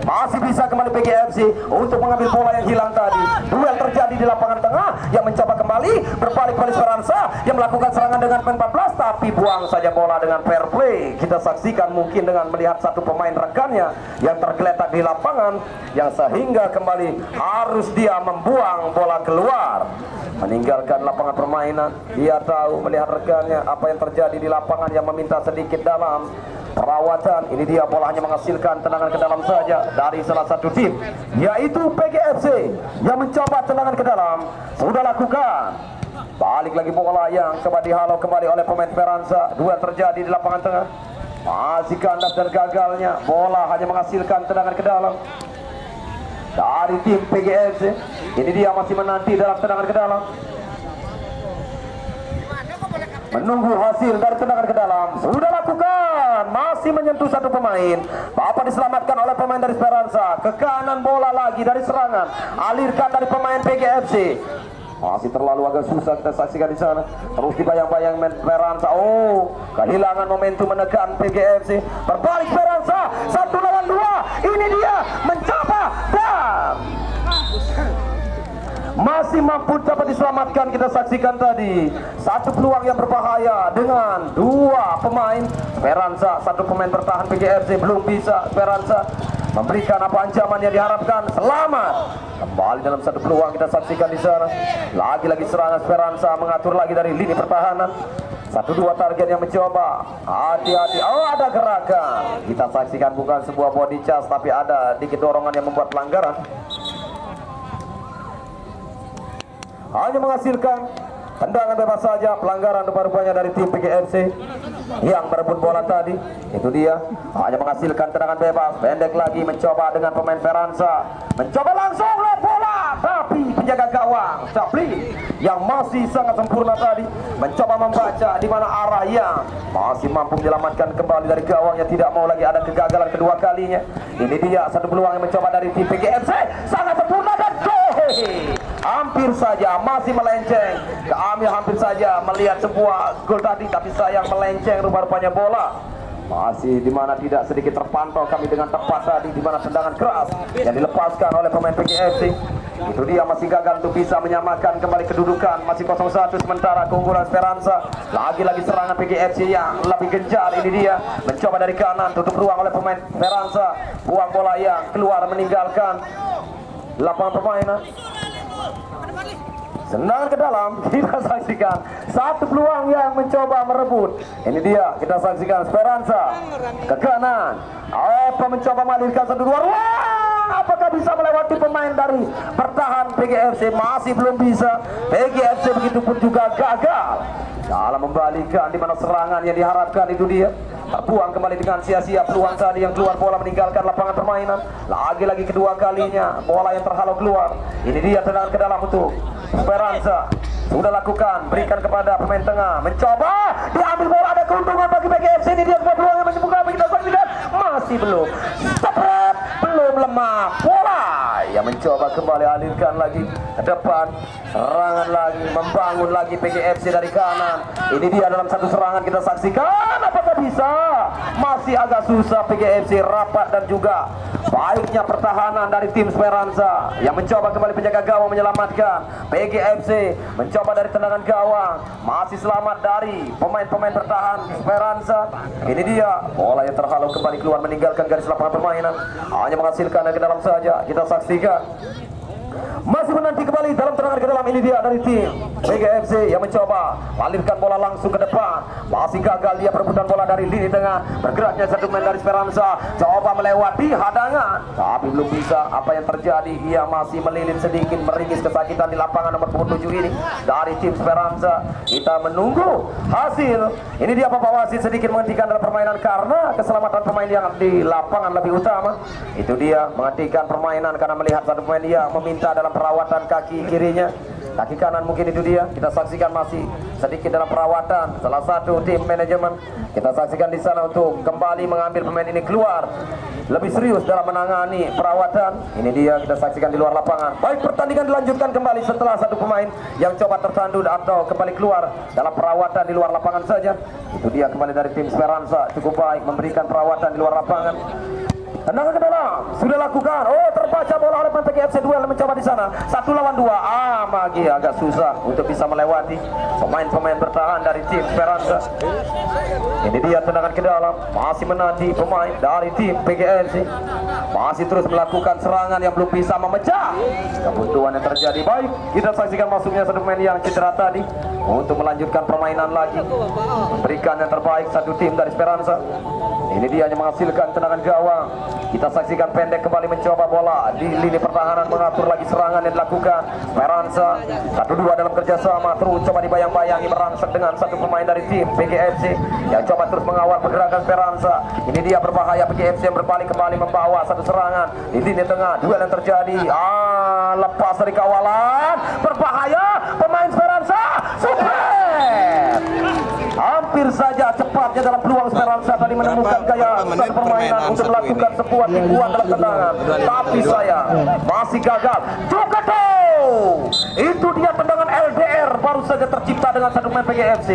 S1: Masih bisa kembali PGFC untuk mengambil bola yang hilang tadi. Duel terjadi di lapangan tengah, yang mencoba kembali berbalik pada Esperanza yang melakukan serangan dengan pemain 14, tapi buang saja bola dengan fair play. Kita saksikan mungkin dengan melihat satu pemain rekannya yang tergeletak di lapangan, yang sehingga kembali harus dia membuang bola keluar, meninggalkan lapangan permainan. Dia tahu melihat rekannya apa yang terjadi di lapangan yang meminta sedikit dalam perawatan. Ini dia bola hanya menghasilkan tendangan ke dalam saja dari salah satu tim, yaitu PGFC yang mencoba tendangan ke dalam. Sudah lakukan, balik lagi bola yang coba dihalau kembali oleh pemain Esperanza. Duel terjadi di lapangan tengah, masih kandas dan gagalnya bola hanya menghasilkan tendangan ke dalam dari tim PGFC. Ini dia masih menanti dalam tendangan ke dalam. menunggu hasil dari tendangan ke dalam. Sudah lakukan, masih menyentuh satu pemain. Bapak diselamatkan oleh pemain dari Speranza. Ke kanan bola lagi dari serangan, alirkan dari pemain PGFC. Masih terlalu agak susah kita saksikan di sana. Terus dibayang-bayang Speranza. Oh, kehilangan momentum menekan PGFC. Berbalik Speranza, 1 lawan 2. Ini dia mencoba dan masih mampu dapat diselamatkan. Kita saksikan tadi satu peluang yang berbahaya dengan 2 pemain Speranza. 1 pemain bertahan PGFC belum bisa Speranza memberikan apa ancaman yang diharapkan. Selamat kembali dalam satu peluang. Kita saksikan di sana lagi-lagi serangan Speranza, mengatur lagi dari lini pertahanan. 1-2 target yang mencoba. Hati-hati. Oh, ada gerakan. Kita saksikan bukan sebuah body charge, tapi ada dikit dorongan yang membuat pelanggaran. Hanya menghasilkan tendangan bebas saja. Pelanggaran rupa-rupanya dari tim PGFC yang berebut bola tadi. Itu dia, hanya menghasilkan tendangan bebas. Pendek lagi mencoba dengan pemain Speranza. Mencoba langsung lewat bola, tapi penjaga gawang Capli yang masih sangat sempurna tadi mencoba membaca di mana arah yang masih mampu menyelamatkan kembali dari gawang yang tidak mau lagi ada kegagalan kedua kalinya. Ini dia satu peluang yang mencoba dari tim PGFC, sangat sempurna dan hampir saja masih melenceng. Kami hampir saja melihat sebuah gol tadi, tapi sayang melenceng rupa-rupanya bola. Masih di mana tidak sedikit terpantau kami dengan tepat tadi, di mana tendangan keras yang dilepaskan oleh pemain PGFC. Itu dia masih gagal untuk bisa menyamakan kembali kedudukan. Masih 0-1 sementara keunggulan Speranza. Lagi-lagi serangan PGFC yang lebih gencar. Ini dia mencoba dari kanan, tutup ruang oleh pemain Speranza. Buang bola yang keluar meninggalkan lapangan permainan. Senang ke dalam, kita saksikan satu peluang yang mencoba merebut. Ini dia, kita saksikan Speranza ke kanan. Apa mencoba mengalirkan 1-2 ruang. Apakah bisa melewati pemain dari bertahan PGFC? Masih belum bisa. PGFC begitu pun juga gagal dalam membalikan di mana serangan yang diharapkan. Itu dia terbuang kembali dengan sia-sia peluang tadi yang keluar bola meninggalkan lapangan permainan. Lagi-lagi kedua kalinya bola yang terhalau keluar. Ini dia tendangan ke dalam untuk Speranza. Sudah lakukan, berikan kepada pemain tengah. Mencoba, diambil bola, ada keuntungan bagi PGFC. Ini dia sebuah peluang yang menyembuhkan bagi kita saksikan. Masih belum. Stop, belum lemah. Bola yang mencoba kembali alirkan lagi ke depan. Serangan lagi, membangun lagi PGFC dari kanan. Ini dia dalam satu serangan kita saksikan. Apakah bisa? Masih agak susah PGFC rapat dan juga baiknya pertahanan dari tim Speranza yang mencoba kembali penjaga gawang menyelamatkan. PGFC mencoba dari tendangan gawang, masih selamat dari pemain-pemain bertahan Speranza. Ini dia bola yang terhalau kembali keluar meninggalkan garis lapangan permainan. Hanya menghasilkan ke dalam saja. Kita saksikan masih menanti kembali dalam tendangan ke dalam. Ini dia dari tim PGFC yang mencoba alirkan bola langsung ke depan. Masih gagal dia perebutan bola dari lini tengah. Bergeraknya satu pemain dari Speranza, coba melewati hadangan, tapi belum bisa. Apa yang terjadi? Ia masih melilit sedikit, meringis kesakitan di lapangan nomor 27 ini dari tim Speranza. Kita menunggu hasil. Ini dia Bapak Wasit sedikit menghentikan dalam permainan karena keselamatan pemain yang di lapangan lebih utama. Itu dia menghentikan permainan karena melihat satu pemain yang meminta dalam perawatan kaki kirinya, kaki kanan mungkin. Itu dia, kita saksikan masih sedikit dalam perawatan salah satu tim manajemen. Kita saksikan di sana untuk kembali mengambil pemain ini keluar lebih serius dalam menangani perawatan. Ini dia, kita saksikan di luar lapangan. Baik, pertandingan dilanjutkan kembali setelah satu pemain yang coba tertanduk atau kembali keluar dalam perawatan di luar lapangan saja. Itu dia kembali dari tim Speranza, cukup baik memberikan perawatan di luar lapangan. Tendangan ke dalam sudah lakukan. Oh, terbaca bola oleh pemain PGFC. Duel mencoba di sana 1 lawan 2. Magi agak susah untuk bisa melewati pemain-pemain bertahan dari tim Speranza. Ini dia tendangan ke dalam, masih menanti pemain dari tim PGFC. Masih terus melakukan serangan yang belum bisa memecah kebutuhan yang terjadi. Baik, kita saksikan masuknya satu pemain yang cedera tadi untuk melanjutkan permainan lagi, memberikan yang terbaik satu tim dari Speranza. Ini dia yang menghasilkan tendangan gawang. Kita saksikan pendek kembali mencoba bola di lini pertahanan, mengatur lagi serangan yang dilakukan Speranza. 1-2 dalam kerjasama, terus coba dibayang-bayangi merangsek dengan satu pemain dari tim PGFC yang coba terus mengawal pergerakan Speranza. Ini dia berbahaya PGFC yang berbalik kembali membawa satu serangan di lini tengah. Duel yang terjadi, lepas dari kawalan, berbahaya pemain Speranza. Super saja cepatnya dalam peluang Speranza tadi menemukan gaya permainan untuk melakukan sebuah tipuan dalam tendangan, tapi sayang masih gagal. Jogato, itu dia tendangan LDR baru saja tercipta dengan satu pemain PGFC,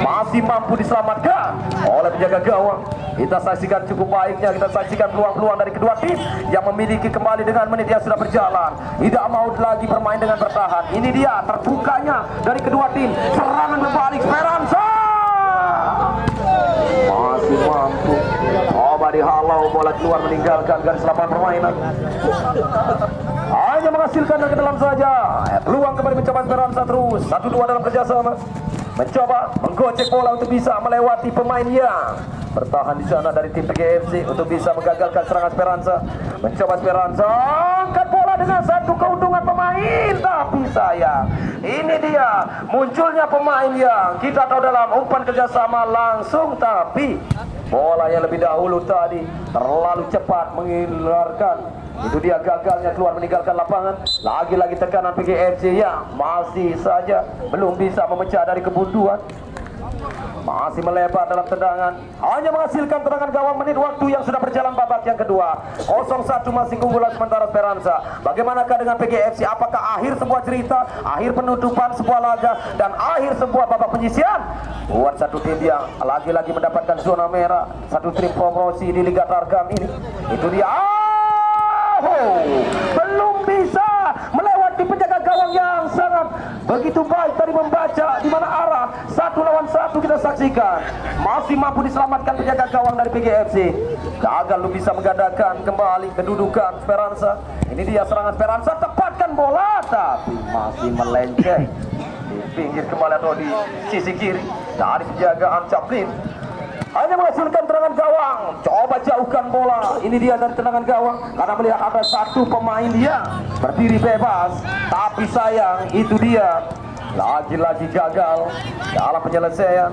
S1: masih mampu diselamatkan oleh penjaga gawang. Kita saksikan cukup baiknya, kita saksikan peluang-peluang dari kedua tim yang memiliki kembali dengan menit yang sudah berjalan, tidak mau lagi bermain dengan bertahan. Ini dia terbukanya dari kedua tim, serangan berbalik Speranza masih mampu. Coba dihalau, bola keluar meninggalkan garis lapangan permainan, hanya menghasilkan dari ke dalam saja. Peluang kembali mencoba Speranza terus 1-2 dalam kerjasama, mencoba menggocek bola untuk bisa melewati pemain yang bertahan di sana dari tim PGFC untuk bisa menggagalkan serangan Speranza. Mencoba Speranza angkat bola dengan satu keuntungan pemain, tapi sayang ini dia munculnya pemain yang kita tahu dalam umpan kerjasama langsung, tapi bola yang lebih dahulu tadi terlalu cepat mengeluarkan. Itu dia gagalnya keluar meninggalkan lapangan. Lagi-lagi tekanan PGFC yang masih saja belum bisa memecah dari kebuntuan, masih melebar dalam tendangan, hanya menghasilkan tendangan gawang menit waktu yang sudah berjalan babak yang kedua. 0-1 masih keunggulan sementara Speranza. Bagaimanakah dengan PGFC? Apakah akhir sebuah cerita, akhir penutupan sebuah laga, dan akhir sebuah babak penyisian buat satu tim yang lagi-lagi mendapatkan zona merah, satu tim promosi di Liga Tarkam ini? Itu dia, belum bisa melewati penjaga gawang yang sangat begitu baik tadi membaca di mana arah. 1 lawan 1 kita saksikan, masih mampu diselamatkan penjaga gawang dari PGFC. Gagal lu bisa menggandakan kembali kedudukan Speranza. Ini dia serangan Speranza, tepatkan bola tapi masih melenceng di pinggir kembali atau di sisi kiri dari penjagaan Chaplin. Hanya menghasilkan tendangan gawang, coba jauhkan bola. Ini dia dari tendangan gawang, karena melihat ada satu pemain dia berdiri bebas, tapi sayang itu dia lagi-lagi gagal dalam penyelesaian.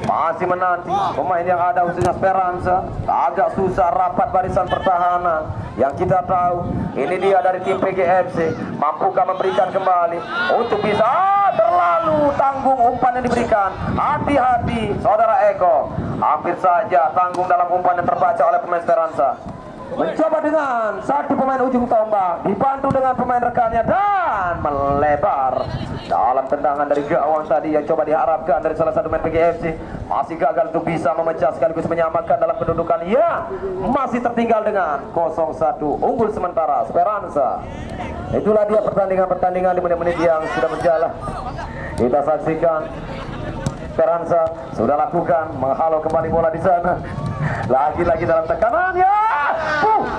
S1: Masih menanti pemain yang ada khususnya Speranza, agak susah rapat barisan pertahanan. Yang kita tahu ini dia dari tim PGFC, mampukah memberikan kembali untuk bisa terlalu tanggung umpan yang diberikan. Hati-hati saudara Eko, hampir saja tanggung dalam umpan yang terbaca oleh pemain Speranza. Mencoba dengan satu pemain ujung tombak, dibantu dengan pemain rekannya dan melebar dalam tendangan dari gawang tadi yang coba diharapkan dari salah satu pemain PGFC. Masih gagal untuk bisa memecah sekaligus menyamakan dalam kedudukan yang masih tertinggal dengan 0-1, unggul sementara Speranza. Itulah dia pertandingan-pertandingan di menit-menit yang sudah berjalan. Kita saksikan Speranza sudah lakukan menghalau kembali bola di sana. Lagi-lagi dalam tekanan ya.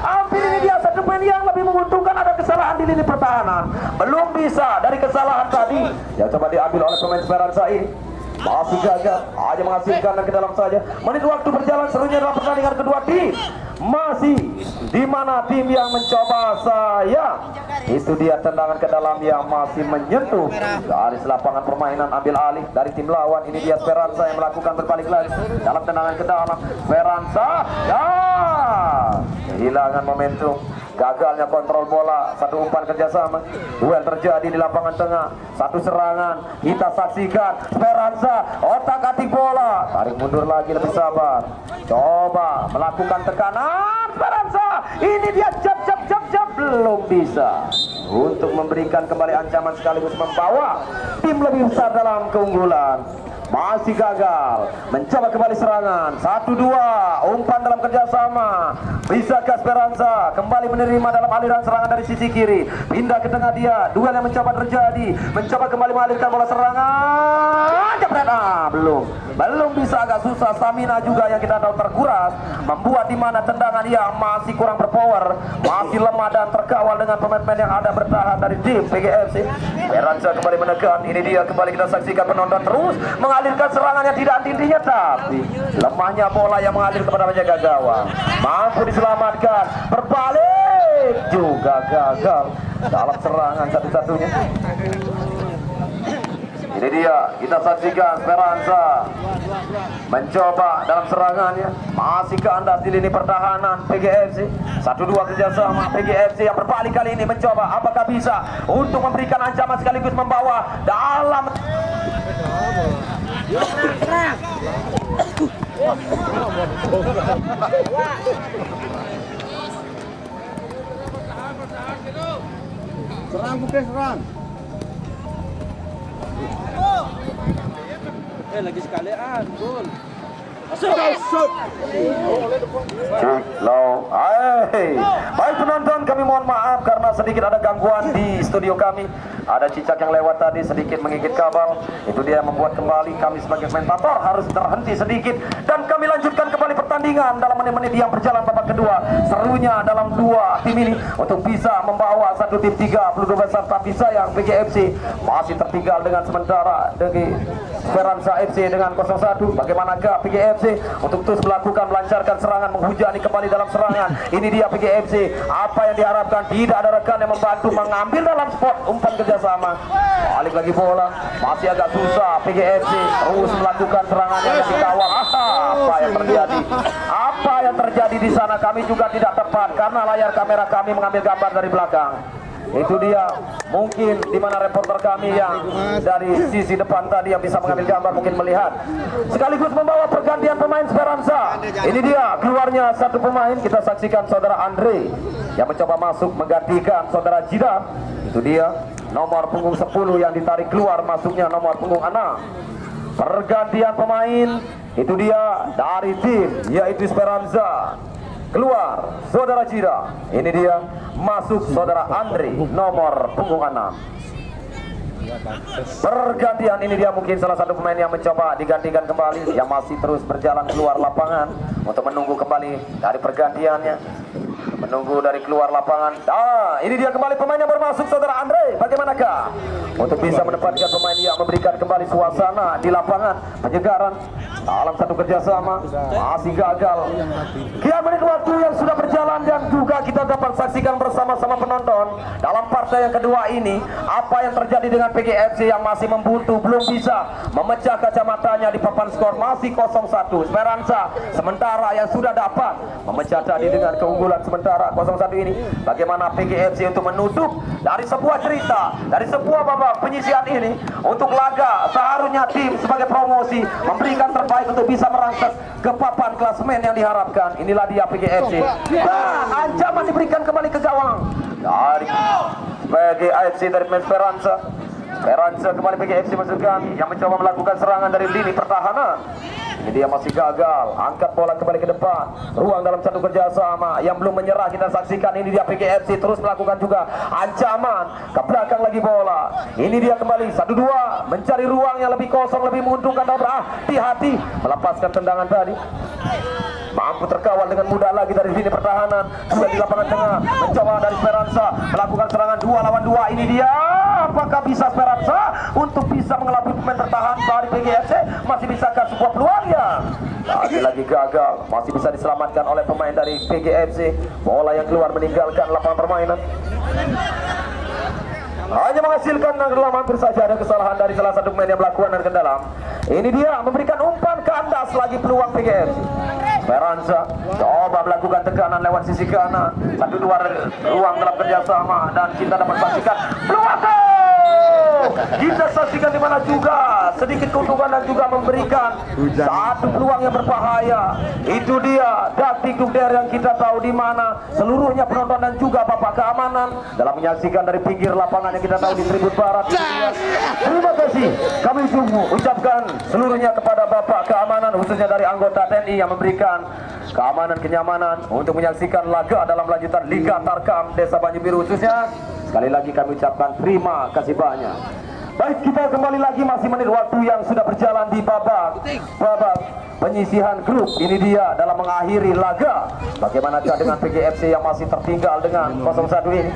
S1: Hampir ini dia satu pemain yang lebih menguntungkan. Ada kesalahan di lini pertahanan. Belum bisa dari kesalahan tadi yang coba diambil oleh pemain Speranza ini. Masih gagal, hanya menghasilkan dan ke dalam saja. Menit waktu berjalan serunya dalam pertandingan kedua tim. Masih di mana tim yang mencoba sayang. Itu dia tendangan ke dalam yang masih menyentuh garis lapangan permainan, ambil alih dari tim lawan. Ini dia Speranza yang melakukan berbalik lagi dalam tendangan ke dalam. Speranza ya kehilangan momentum. Gagalnya kontrol bola, satu umpan kerjasama, duel terjadi di lapangan tengah, satu serangan kita saksikan. Speranza otak-atik bola, tarik mundur lagi, lebih sabar, coba melakukan tekanan. Speranza ini dia jab, belum bisa untuk memberikan kembali ancaman sekaligus membawa tim lebih besar dalam keunggulan. Masih gagal, mencoba kembali serangan 1-2, umpan dalam kerjasama. Bisakah Speranza kembali menerima dalam aliran serangan dari sisi kiri, pindah ke tengah dia, duel yang mencoba terjadi, mencoba kembali mengalirkan bola serangan. Jepret, belum bisa, agak susah. Stamina juga yang kita tahu terkuras, membuat di mana tendangan yang masih kurang berpower, masih lemah dan terkawal dengan pemain-pemain yang ada bertahan dari tim PGFC. Speranza kembali menekan, ini dia kembali kita saksikan penonton terus mengalirkan serangannya tidak henti-hentinya, tapi lemahnya bola yang mengalir kepada penjaga gawang mampu diselamatkan. Berbalik juga gagal dalam serangan satu-satunya. Ini dia kita saksikan Speranza mencoba dalam serangannya, masih kandas di lini pertahanan PGFC. 1-2 kerjasama PGFC yang berbalik kali ini mencoba apakah bisa untuk memberikan ancaman sekaligus membawa dalam
S2: Serang Bukti, serang. Lagi sekalian, gol.
S1: Low. Baik penonton, kami mohon maaf karena sedikit ada gangguan di studio kami. Ada cicak yang lewat tadi sedikit menggigit kabel. Itu dia membuat kembali kami sebagai komentator harus terhenti sedikit. Dan kami lanjutkan kembali pertandingan dalam menit-menit yang berjalan babak kedua. Serunya dalam dua tim ini untuk bisa membawa satu tim 32 besar. Tapi sayang PGFC masih tertinggal dengan sementara dari Speranza FC dengan 0-1. Bagaimanakah PGFC untuk terus melakukan melancarkan serangan, menghujani kembali dalam serangan. Ini dia PGFC. Apa yang diharapkan? Tidak ada rekan yang membantu mengambil dalam spot umpan kerjasama. Balik lagi bola, masih agak susah. PGFC terus melakukan serangannya di gawang. Apa yang terjadi? Apa yang terjadi di sana? Kami juga tidak tepat karena layar kamera kami mengambil gambar dari belakang. Itu dia, mungkin di mana reporter kami yang dari sisi depan tadi yang bisa mengambil gambar mungkin melihat. Sekaligus membawa pergantian pemain Speranza. Ini dia keluarnya satu pemain. Kita saksikan saudara Andre yang mencoba masuk menggantikan saudara Jidan. Itu dia nomor punggung 10 yang ditarik keluar, masuknya nomor punggung 6. Pergantian pemain itu dia dari tim yaitu Speranza. Keluar saudara Cira, ini dia masuk saudara Andri nomor punggung 6. Pergantian ini dia mungkin salah satu pemain yang mencoba digantikan kembali, yang masih terus berjalan keluar lapangan untuk menunggu kembali dari pergantiannya, menunggu dari keluar lapangan. Ini dia kembali pemain yang bermasuk saudara Andre. Bagaimanakah untuk bisa menempatkan pemain yang memberikan kembali suasana di lapangan penyegaran dalam satu kerjasama? Masih gagal. Kian menit waktu yang sudah berjalan dan juga kita dapat saksikan bersama-sama penonton dalam partai yang kedua ini. Apa yang terjadi dengan PGFC yang masih membuntu, belum bisa memecah kacamatanya di papan skor, masih 0-1. Speranza sementara yang sudah dapat memecah tadi dengan keunggulan sementara 0-1 ini. Bagaimana PGFC untuk menutup dari sebuah cerita, dari sebuah babak penyisian ini untuk laga seharusnya tim sebagai promosi memberikan terbaik untuk bisa merangkak ke papan klasemen yang diharapkan. Inilah dia PGFC. Dan ancaman diberikan kembali ke gawang dari PGFC dari Speranza. Speranza kembali PGFC masukkan yang mencoba melakukan serangan dari lini pertahanan. Ini dia masih gagal. Angkat bola kembali ke depan. Ruang dalam satu kerjasama yang belum menyerah kita saksikan. Ini dia PGFC terus melakukan juga ancaman ke belakang lagi bola. Ini dia kembali 1-2 mencari ruang yang lebih kosong, lebih menguntungkan. Hati-hati melepaskan tendangan tadi. Mampu terkawal dengan mudah lagi dari sini pertahanan. Sudah di lapangan tengah mencoba dari Speranza melakukan serangan 2 lawan 2. Ini dia, apakah bisa Speranza untuk bisa mengelabui pemain tertahan dari PGFC? Masih bisakah sebuah peluang ya? Lagi gagal. Masih bisa diselamatkan oleh pemain dari PGFC. Bola yang keluar meninggalkan lapangan permainan. Hanya menghasilkan dalam hampir saja ada kesalahan dari salah satu pemain yang melakukan ke dalam. Ini dia memberikan umpan kandas lagi peluang PGFC. Speranza coba melakukan tekanan lewat sisi kanan. 1-2 ruang dalam kerjasama dan kita dapat saksikan peluang. Kita saksikan di mana juga sedikit keuntungan dan juga memberikan satu peluang yang berbahaya. Itu dia Daktik Dukder yang kita tahu di mana seluruhnya penonton dan juga bapak keamanan dalam menyaksikan dari pinggir lapangan yang kita tahu di Tribun Barat. Terima kasih kami ucapkan seluruhnya kepada bapak keamanan khususnya dari anggota TNI yang memberikan keamanan kenyamanan untuk menyaksikan laga dalam lanjutan Liga Tarkam Desa Banyu Biru khususnya. Sekali lagi kami ucapkan terima kasih banyak. Baik, kita kembali lagi masih menit waktu yang sudah berjalan di babak penyisihan grup. Ini dia dalam mengakhiri laga. Bagaimanakah dengan PGFC yang masih tertinggal dengan 0-1 ini?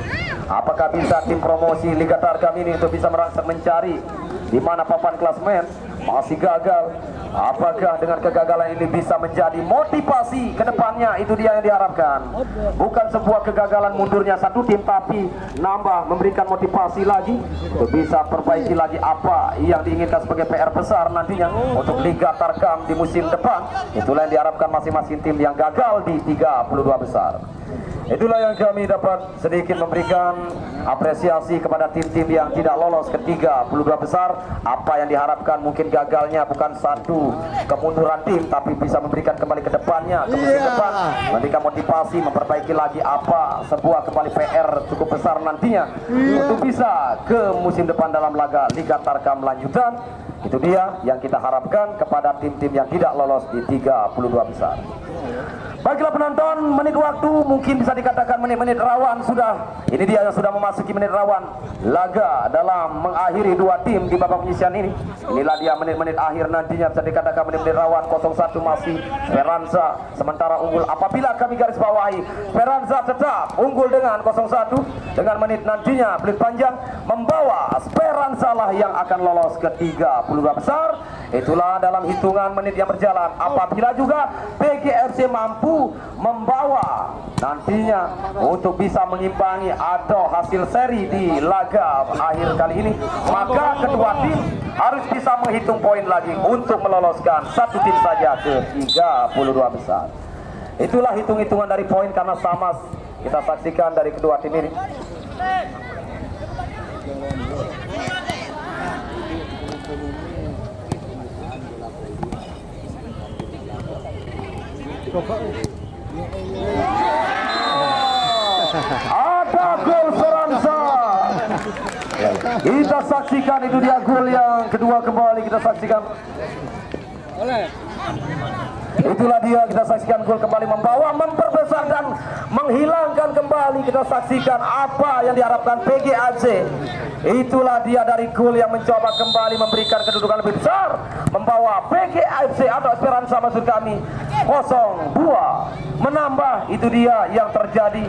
S1: Apakah bisa tim promosi Liga Tarkam ini untuk bisa merangsek mencari di mana papan klasemen? Masih gagal. Apakah dengan kegagalan ini bisa menjadi motivasi ke depannya? Itu dia yang diharapkan. Bukan sebuah kegagalan mundurnya satu tim, tapi nambah memberikan motivasi lagi untuk bisa perbaiki lagi apa yang diinginkan sebagai PR besar nantinya untuk Liga Tarkam di musim depan. Itulah yang diharapkan masing-masing tim yang gagal di 32 besar. Itulah yang kami dapat sedikit memberikan apresiasi kepada tim-tim yang tidak lolos ke 32 besar. Apa yang diharapkan mungkin gagalnya bukan satu kemunduran tim, tapi bisa memberikan kembali ke depannya, ke musim depan, memberikan motivasi, memperbaiki lagi apa sebuah kembali PR cukup besar nantinya untuk bisa ke musim depan dalam laga Liga Tarkam lanjutan. Itu dia yang kita harapkan kepada tim-tim yang tidak lolos di 32 besar. Baiklah penonton, menit waktu mungkin bisa dikatakan menit-menit rawan sudah. Ini dia yang sudah memasuki menit rawan laga dalam mengakhiri dua tim di babak penyisihan ini. Inilah dia menit-menit akhir nantinya bisa dikatakan menit-menit rawan. 0-1 masih Speranza sementara unggul. Apabila kami garis bawahi, Speranza tetap unggul dengan 0-1 dengan menit nantinya peluit panjang membawa Speranza lah yang akan lolos ke 32 besar. Itulah dalam hitungan menit yang berjalan. Apabila juga PGFC mampu membawa nantinya untuk bisa mengimbangi atau hasil seri di laga akhir kali ini, maka kedua tim harus bisa menghitung poin lagi untuk meloloskan satu tim saja ke 32 besar. Itulah hitung-hitungan dari poin karena sama kita saksikan dari kedua tim ini. Ada gol Speranza. Kita saksikan, itu dia gol yang kedua kembali kita saksikan. Itulah dia kita saksikan gol kembali membawa, memperbesar dan menghilangkan kembali. Kita saksikan apa yang diharapkan PGFC. Itulah dia dari gol yang mencoba kembali memberikan kedudukan lebih besar, membawa PGFC atau Speranza maksud kami 0-2 menambah. Itu dia yang terjadi.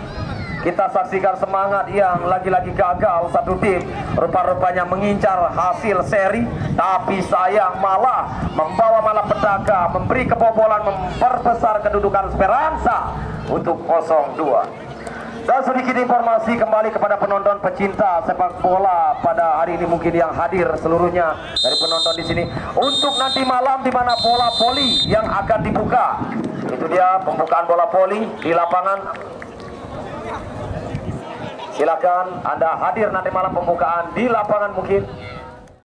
S1: Kita saksikan semangat yang lagi-lagi gagal satu tim, rupa-rupanya mengincar hasil seri, tapi sayang malah membawa malapetaka, memberi kebobolan, memperbesar kedudukan Speranza untuk 0-2. Dan sedikit informasi kembali kepada penonton pecinta sepak bola pada hari ini mungkin yang hadir seluruhnya dari penonton di sini untuk nanti malam di mana bola voli yang akan dibuka. Itu dia pembukaan bola voli di lapangan. Silakan Anda hadir nanti malam pembukaan di lapangan mungkin.